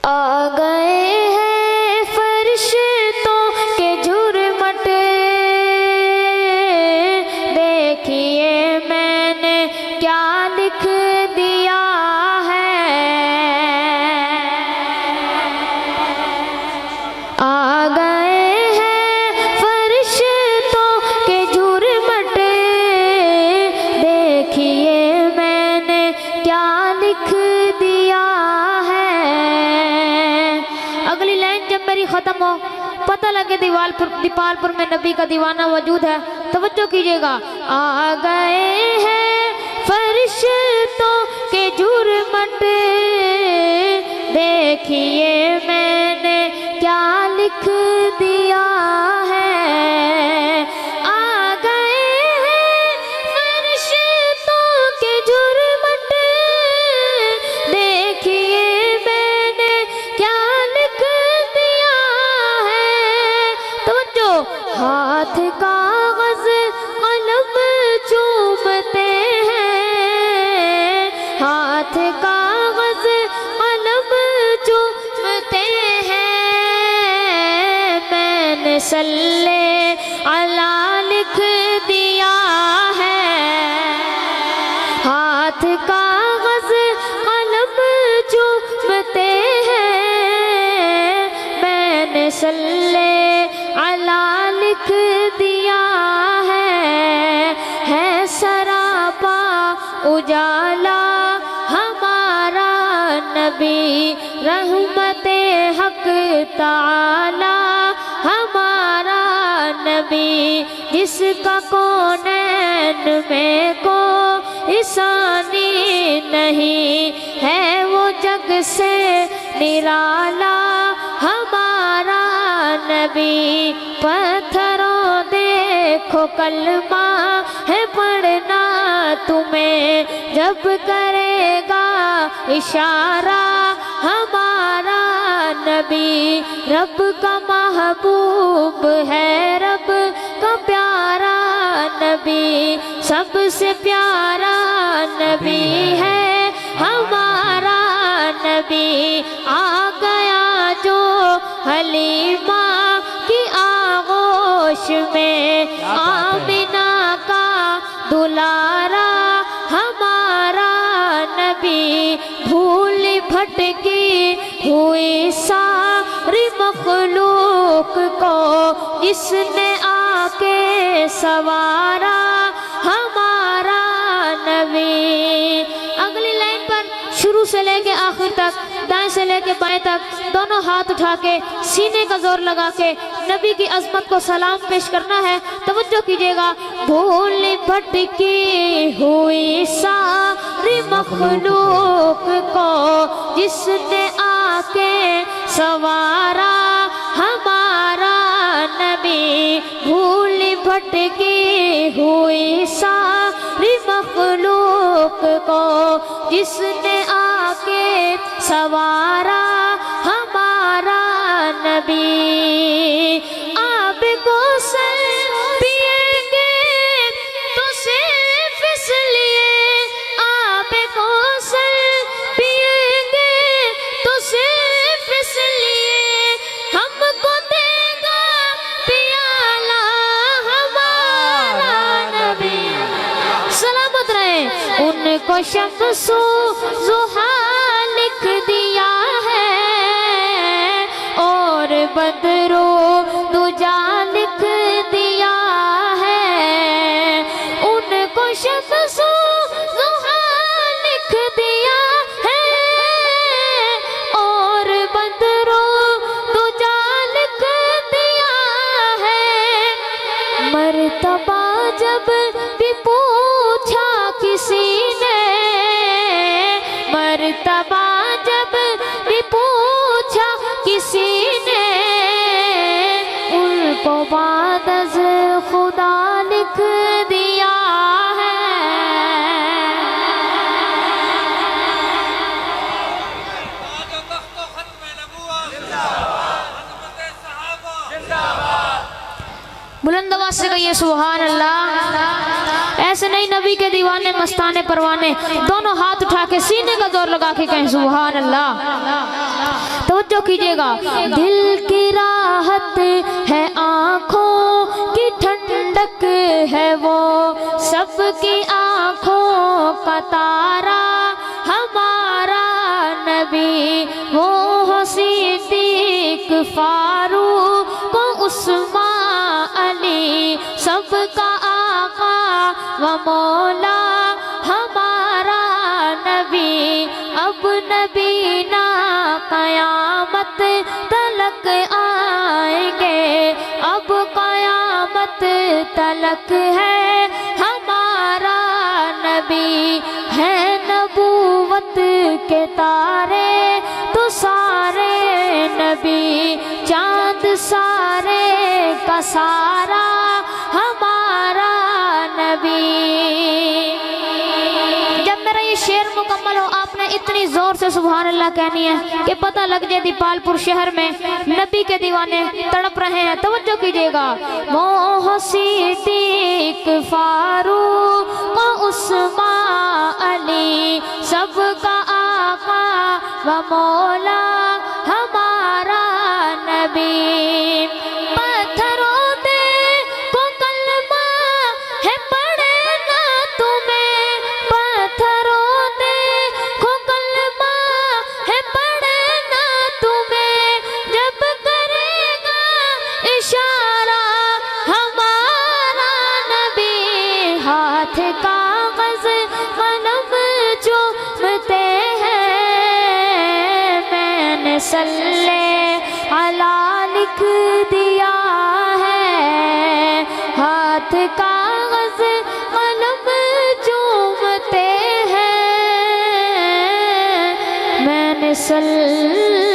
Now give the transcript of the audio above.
آ گئے ہیں فرشتوں کے جھرمٹ، دیکھیے میں نے کیا لکھ دیا ہے۔ آ گئے ہیں فرشتوں کے جھرمٹ، دیکھیے میں نے کیا لکھ دیا ہے۔ اگلی لائن جب میری ختم ہو، پتہ لگے دیوال پر میں نبی کا دیوانہ موجود ہے، توجہ کیجئے گا۔ آ گئے ہیں فرشتوں کے جھرمٹ، دیکھیے میں نے کیا لکھ دیا ہے۔ آ گئے ہیں فرشتوں کے جھرمٹ، دیکھیے میں نے کیا لکھ دیا ہے۔ توجہ، ہاتھ کاغذ قلم چومتے ہیں، ہاتھ کاغذ قلم چومتے ہیں، میں نے صلی علی لکھ دیا ہے۔ ہاتھ کاغذ قلم چومتے ہیں، میں نے صلی علی لکھ دیا ہے سراپا اجالا ہمارا نبی، رحمت حق تعالی ہمارا نبی، جس کا کونین میں کوئی ثانی نہیں ہے، وہ جگ سے نرالا ہمارا نبی۔ پتھروں دیکھو کلمہ ہے پڑھنا تمہیں، جب کرے گا اشارہ ہمارا نبی، رب کا محبوب ہے، رب کا پیارا نبی، سب سے پیارا نبی ہے ہمارا نبی۔ آ گیا جو حلیمہ کی آغوش میں، آمنہ کا دلارا ہمارا نبی، بھول بھٹکی ہوئی ساری مخلوق کو جس نے آ کے سوارا ہمارا نبی۔ اگلی لائن پر شروع سے لے کے آخر تک، دائیں سے لے کے بائیں تک، دونوں ہاتھ اٹھا کے سینے کا زور لگا کے نبی کی عظمت کو سلام پیش کرنا ہے، توجہ کیجئے گا۔ بھول بھٹکی ہوئی ساری مخلوق کو جس نے آ کے سوارا ہمارا نبی، بھول بھٹکی ہوئی ساری مخلوق کو جس نے آ کے سوارا ہمارا نبی۔ آب کو سر پیئیں گے تو صرف اس لیے، آب کو سر پیئیں گے تو صرف اس لیے، ہم کو دے گا پیالہ ہمارا نبی۔ سلامت رہیں۔ ان کو شمس و ضحیٰ لکھ دیا ہے، اور بدر و دجا لکھ دیا ہے۔ ان کو شمس و ضحیٰ لکھ دیا ہے، اور بدر و دجا لکھ دیا ہے۔ مرتبہ جب بھی پوچھا کسی نے، مرتبہ جب بھی پوچھا کسی نے، ان کو بعد از خدا لکھ دیا ہے۔ بلند آواز سے کہیے سبحان اللہ۔ ایسے نہیں، نبی کے دیوانے مستانے پروانے، دونوں ہاتھ اٹھا کے سینے کا زور لگا کے کہیں سبحان اللہ۔ تو توجہ کیجئے گا، دل کی راحت ہے آنکھوں کی ٹھنڈک ہے وہ، سب کی آنکھوں کا تارا ہمارا نبی، وہ صدیق فاروق عثمان علی، سب کا آقا و مولا ہمارا نبی، اب نبی نا قیامت تلک آئیں گے، اب قیامت تلک ہے ہمارا نبی، ہے نبوت کے تارے تو سارے نبی، چاند سارے کا سارا ہمارا نبی۔ جب میرا یہ شعر مکمل ہو آپ نے اتنی زور سے سبحان اللہ کہنی ہے کہ پتہ لگ جائے دیپال پور شہر میں نبی کے دیوانے تڑپ رہے ہیں۔ توجہ کیجئے گا، وہ صدیق فاروق عثمان علی، سب کا آقا و مولا ہمارا نبی، پتھروں دے کو کلمہ ہے پڑھے نا تمہیں، پتھروں دے کو کلمہ ہے پڑھے نا تمہیں، جب کرے گا اشارہ ہمارا نبی، ہاتھ کاغذ قلم چومتے ہیں، میں نے صلی علی لکھ دیا ہے، ہاتھ کاغذ قلم چومتے ہیں، میں نے صلی